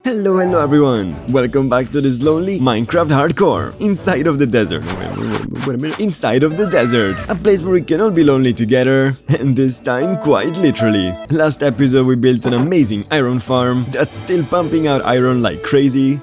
Hello everyone! Welcome back to this lonely Minecraft hardcore inside of the desert. Wait a minute. Inside of the desert, a place where we can all be lonely together, and this time quite literally. Last episode we built an amazing iron farm that's still pumping out iron like crazy.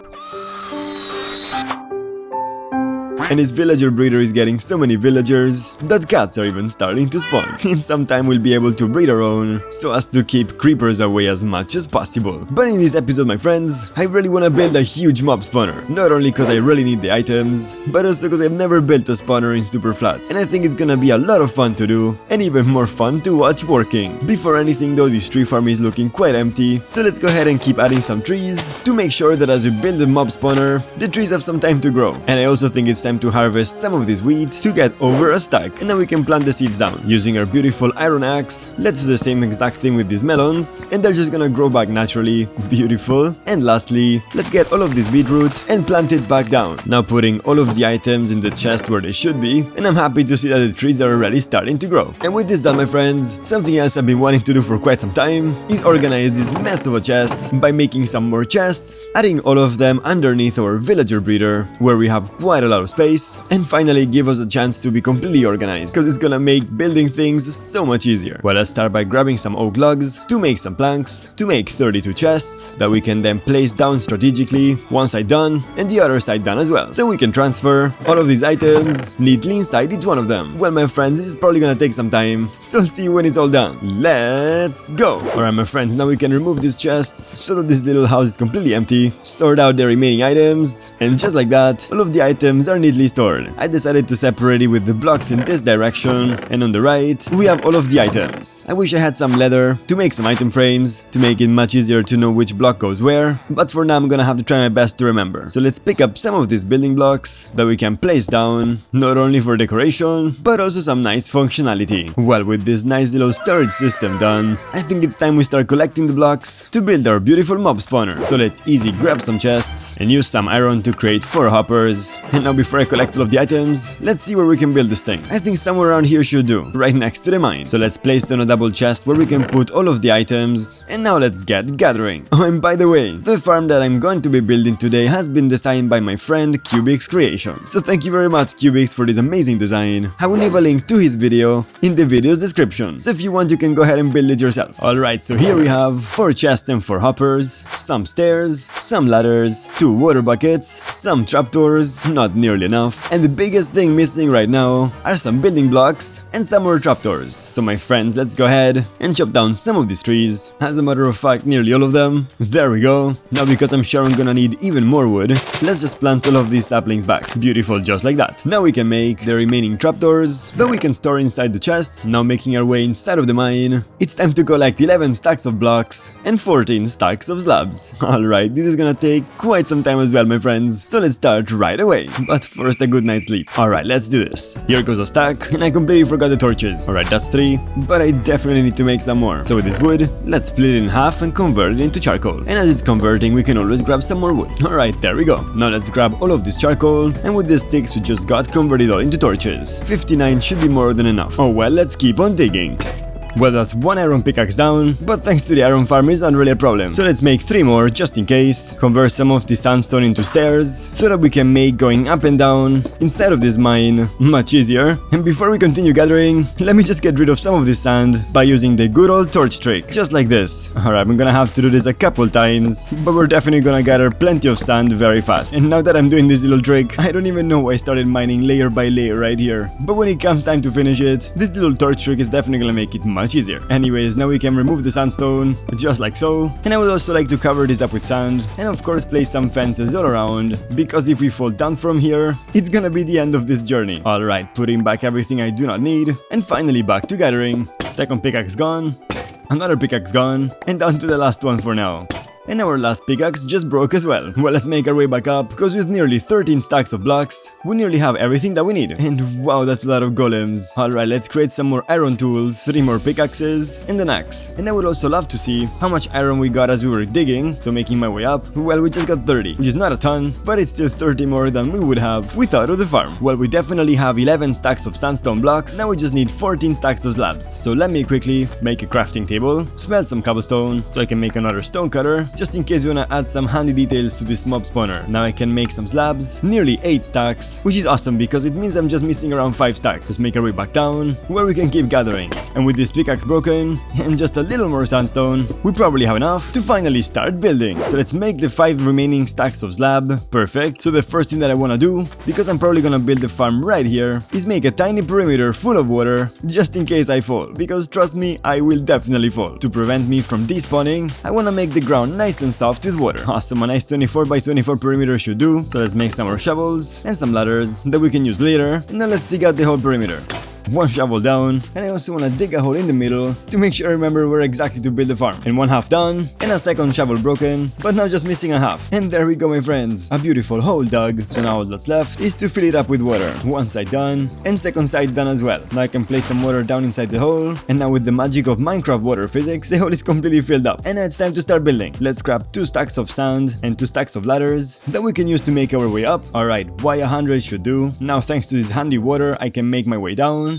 And his villager breeder is getting so many villagers that cats are even starting to spawn. In some time we'll be able to breed our own, so as to keep creepers away as much as possible. But in this episode, my friends, I really want to build a huge mob spawner. Not only because I really need the items, but also because I've never built a spawner in Superflat. And I think it's gonna be a lot of fun to do, and even more fun to watch working. Before anything though, this tree farm is looking quite empty, so let's go ahead and keep adding some trees to make sure that as we build the mob spawner, the trees have some time to grow. And I also think it's time to harvest some of this wheat to get over a stack, and then we can plant the seeds down. Using our beautiful iron axe, let's do the same exact thing with these melons, and they're just gonna grow back naturally. Beautiful. And lastly, let's get all of this beetroot and plant it back down. Now putting all of the items in the chest where they should be, and I'm happy to see that the trees are already starting to grow. And with this done, my friends, something else I've been wanting to do for quite some time is organize this mess of a chest by making some more chests, adding all of them underneath our villager breeder, where we have quite a lot of space, and finally give us a chance to be completely organized, because it's gonna make building things so much easier. Well, let's start by grabbing some oak logs to make some planks, to make 32 chests that we can then place down strategically, one side done and the other side done as well, so we can transfer all of these items neatly inside each one of them. Well, my friends, this is probably gonna take some time, so I'll see you when it's all done. Let's go! Alright, my friends, now we can remove these chests so that this little house is completely empty, sort out the remaining items, and just like that, all of the items are neatly stored. I decided to separate it with the blocks in this direction, and on the right, we have all of the items. I wish I had some leather to make some item frames, to make it much easier to know which block goes where, but for now I'm gonna have to try my best to remember. So let's pick up some of these building blocks that we can place down, not only for decoration, but also some nice functionality. Well, with this nice little storage system done, I think it's time we start collecting the blocks to build our beautiful mob spawner. So let's easy grab some chests and use some iron to create 4 hoppers. And now before I collect all of the items, let's see where we can build this thing. I think somewhere around here should do, right next to the mine. So let's place down a double chest where we can put all of the items, and now let's get gathering. Oh, and by the way, the farm that I'm going to be building today has been designed by my friend Cubix Creation. So thank you very much, Cubix, for this amazing design. I will leave a link to his video in the video's description, so if you want you can go ahead and build it yourself. Alright, so here we have 4 chests and 4 hoppers, some stairs, some ladders, 2 water buckets, some trapdoors, not nearly enough, and the biggest thing missing right now are some building blocks and some more trapdoors. So my friends, let's go ahead and chop down some of these trees. As a matter of fact, nearly all of them. There we go. Now because I'm sure I'm gonna need even more wood, let's just plant all of these saplings back. Beautiful, just like that. Now we can make the remaining trapdoors that we can store inside the chests. Now making our way inside of the mine, it's time to collect 11 stacks of blocks and 14 stacks of slabs. Alright, this is gonna take quite some time as well, my friends, so let's start right away. But first a good night's sleep. Alright, let's do this. Here goes a stack, and I completely forgot the torches. Alright, that's 3, but I definitely need to make some more. So with this wood, let's split it in half and convert it into charcoal. And as it's converting, we can always grab some more wood. Alright, there we go. Now let's grab all of this charcoal, and with the sticks we just got, convert it all into torches. 59 should be more than enough. Oh well, let's keep on digging. Well, that's 1 iron pickaxe down, but thanks to the iron farm it's not really a problem. So let's make 3 more just in case, convert some of the sandstone into stairs, so that we can make going up and down inside of this mine much easier. And before we continue gathering, let me just get rid of some of this sand by using the good old torch trick, just like this. Alright, I'm gonna have to do this a couple times, but we're definitely gonna gather plenty of sand very fast. And now that I'm doing this little trick, I don't even know why I started mining layer by layer right here. But when it comes time to finish it, this little torch trick is definitely gonna make it much easier. Anyways, now we can remove the sandstone, just like so, and I would also like to cover this up with sand, and of course place some fences all around, because if we fall down from here, it's gonna be the end of this journey. Alright, putting back everything I do not need, and finally back to gathering. Second pickaxe gone, another pickaxe gone, and down to the last one for now. And our last pickaxe just broke as well. Well, let's make our way back up, because with nearly 13 stacks of blocks, we nearly have everything that we need. And wow, that's a lot of golems. Alright, let's create some more iron tools, 3 more pickaxes, and an axe. And I would also love to see how much iron we got as we were digging, so making my way up. Well, we just got 30, which is not a ton, but it's still 30 more than we would have without the farm. Well, we definitely have 11 stacks of sandstone blocks, now we just need 14 stacks of slabs. So let me quickly make a crafting table, smelt some cobblestone, so I can make another stone cutter, just in case you wanna add some handy details to this mob spawner. Now I can make some slabs, nearly 8 stacks, which is awesome because it means I'm just missing around 5 stacks. Let's make our way back down, where we can keep gathering. And with this pickaxe broken, and just a little more sandstone, we probably have enough to finally start building. So let's make the 5 remaining stacks of slab. Perfect. So the first thing that I wanna do, because I'm probably gonna build the farm right here, is make a tiny perimeter full of water, just in case I fall, because trust me, I will definitely fall. To prevent me from despawning, I wanna make the ground nice and soft with water. Awesome, a nice 24 by 24 perimeter should do. So let's make some more shovels and some ladders that we can use later. And now let's dig out the whole perimeter. 1 shovel down, and I also wanna dig a hole in the middle to make sure I remember where exactly to build the farm. And 1 half done, and a second shovel broken, but now just missing a half. And there we go, my friends, a beautiful hole dug. So now all that's left is to fill it up with water. 1 side done, and second side done as well. Now I can place some water down inside the hole, and now with the magic of Minecraft water physics, the hole is completely filled up. And now it's time to start building. Let's grab 2 stacks of sand and 2 stacks of ladders that we can use to make our way up. Alright, Y100 should do. Now thanks to this handy water, I can make my way down.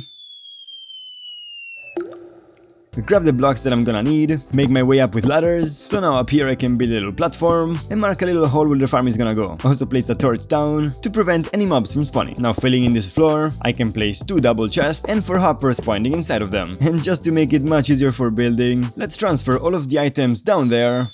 Grab the blocks that I'm gonna need, make my way up with ladders, so now up here I can build a little platform and mark a little hole where the farm is gonna go. Also place a torch down to prevent any mobs from spawning. Now filling in this floor, I can place 2 double chests and 4 hoppers pointing inside of them. And just to make it much easier for building, let's transfer all of the items down there,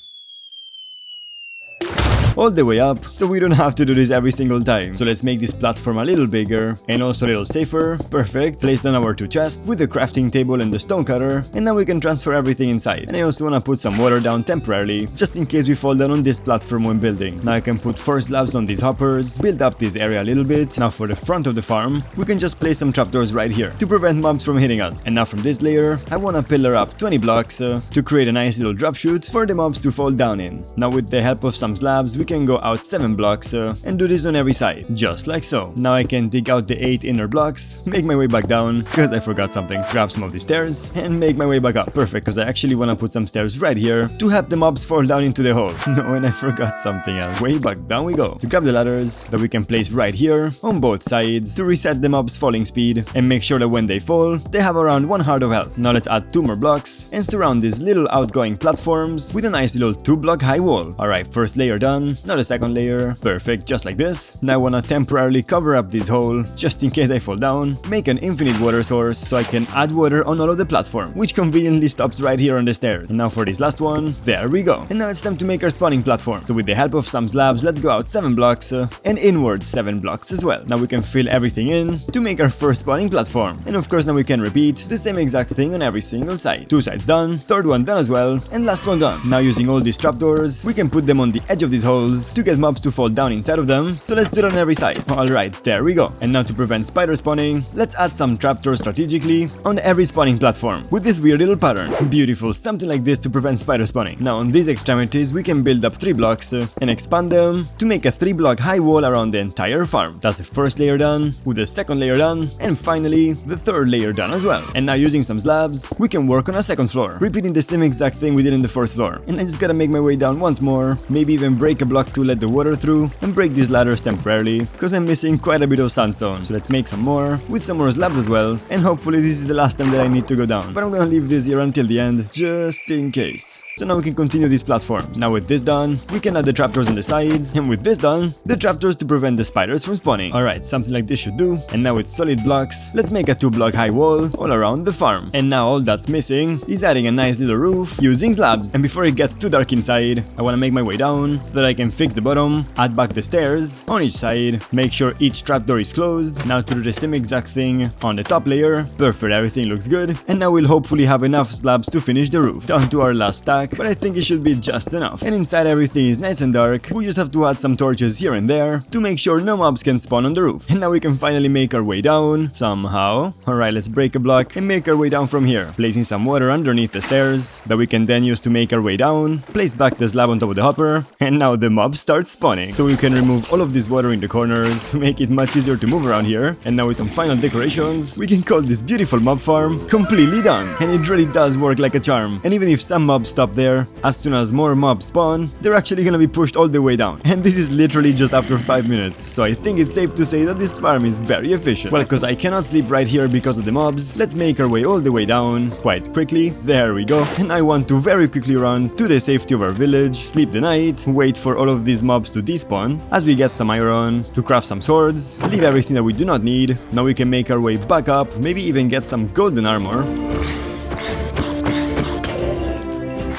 all the way up, so we don't have to do this every single time. So let's make this platform a little bigger and also a little safer. Perfect. Place down our 2 chests with the crafting table and the stone cutter, and now we can transfer everything inside. And I also want to put some water down temporarily, just in case we fall down on this platform when building. Now I can put 4 slabs on these hoppers, build up this area a little bit. Now for the front of the farm, we can just place some trapdoors right here to prevent mobs from hitting us. And now from this layer, I want to pillar up 20 blocks to create a nice little drop chute for the mobs to fall down in. Now with the help of some slabs, we can go out 7 blocks and do this on every side, just like so. Now I can dig out the 8 inner blocks, make my way back down, because I forgot something, grab some of the stairs, and make my way back up. Perfect, because I actually want to put some stairs right here to help the mobs fall down into the hole. No, and I forgot something else. Way back down we go. To grab the ladders that we can place right here on both sides to reset the mobs' falling speed and make sure that when they fall, they have around 1 heart of health. Now let's add 2 more blocks and surround these little outgoing platforms with a nice little 2-block high wall. Alright, first layer done. Now the second layer. Perfect, just like this. Now I wanna temporarily cover up this hole, just in case I fall down. Make an infinite water source so I can add water on all of the platform, which conveniently stops right here on the stairs. And now for this last one, there we go. And now it's time to make our spawning platform. So with the help of some slabs, let's go out 7 blocks and inward 7 blocks as well. Now we can fill everything in to make our first spawning platform. And of course now we can repeat the same exact thing on every single side. 2 sides done, third one done as well, and last one done. Now using all these trapdoors, we can put them on the edge of these holes to get mobs to fall down inside of them, so let's do it on every side. Alright, there we go. And now to prevent spider spawning, let's add some trapdoors strategically on every spawning platform with this weird little pattern. Beautiful, something like this to prevent spider spawning. Now on these extremities we can build up 3 blocks and expand them to make a 3-block high wall around the entire farm. That's the first layer done, with the second layer done, and finally the third layer done as well. And now using some slabs, we can work on a second floor, repeating the same exact thing we did in the first floor. And I just gotta make my way down once more, maybe even break a block to let the water through, and break these ladders temporarily, because I'm missing quite a bit of sandstone. So let's make some more, with some more slabs as well, and hopefully this is the last time that I need to go down. But I'm gonna leave this here until the end, just in case. So now we can continue these platforms. Now with this done, we can add the trapdoors on the sides, and with this done, the trapdoors to prevent the spiders from spawning. Alright, something like this should do. And now with solid blocks, let's make a 2-block high wall all around the farm. And now all that's missing is adding a nice little roof using slabs. And before it gets too dark inside, I wanna make my way down so that I can fix the bottom, add back the stairs on each side, make sure each trapdoor is closed. Now to do the same exact thing on the top layer. Perfect, everything looks good. And now we'll hopefully have enough slabs to finish the roof. Down to our last stack, but I think it should be just enough. And inside everything is nice and dark. We just have to add some torches here and there to make sure no mobs can spawn on the roof. And now we can finally make our way down somehow. Alright, let's break a block and make our way down from here, placing some water underneath the stairs that we can then use to make our way down. Place back the slab on top of the hopper, and now the mobs start spawning. So we can remove all of this water in the corners to make it much easier to move around here. And now with some final decorations, we can call this beautiful mob farm completely done. And it really does work like a charm. And even if some mobs stop there, as soon as more mobs spawn, they're actually gonna be pushed all the way down. And this is literally just after 5 minutes. So I think it's safe to say that this farm is very efficient. Well, because I cannot sleep right here because of the mobs, let's make our way all the way down quite quickly. There we go. And I want to very quickly run to the safety of our village, sleep the night, wait for all of these mobs to despawn as we get some iron to craft some swords, leave everything that we do not need. Now we can make our way back up, maybe even get some golden armor.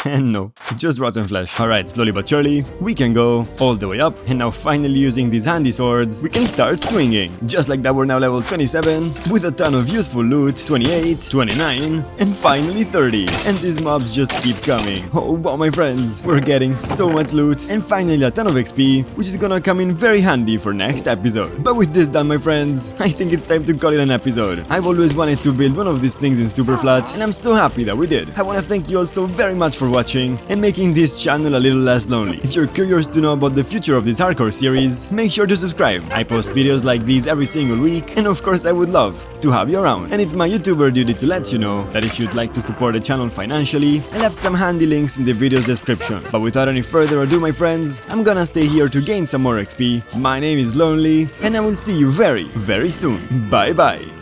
And no, just rotten flesh. Alright, slowly but surely, we can go all the way up, and now finally using these handy swords, we can start swinging. Just like that, we're now level 27, with a ton of useful loot, 28, 29, and finally 30. And these mobs just keep coming. Oh wow, my friends, we're getting so much loot, and finally a ton of XP, which is gonna come in very handy for next episode. But with this done, my friends, I think it's time to call it an episode. I've always wanted to build one of these things in Superflat, and I'm so happy that we did. I wanna thank you all so very much for watching and making this channel a little less lonely. If you're curious to know about the future of this hardcore series, make sure to subscribe. I post videos like these every single week, and of course I would love to have you around. And it's my YouTuber duty to let you know that if you'd like to support the channel financially, I left some handy links in the video's description. But without any further ado, my friends, I'm gonna stay here to gain some more XP. My name is Lonely, and I will see you very, very soon. Bye bye!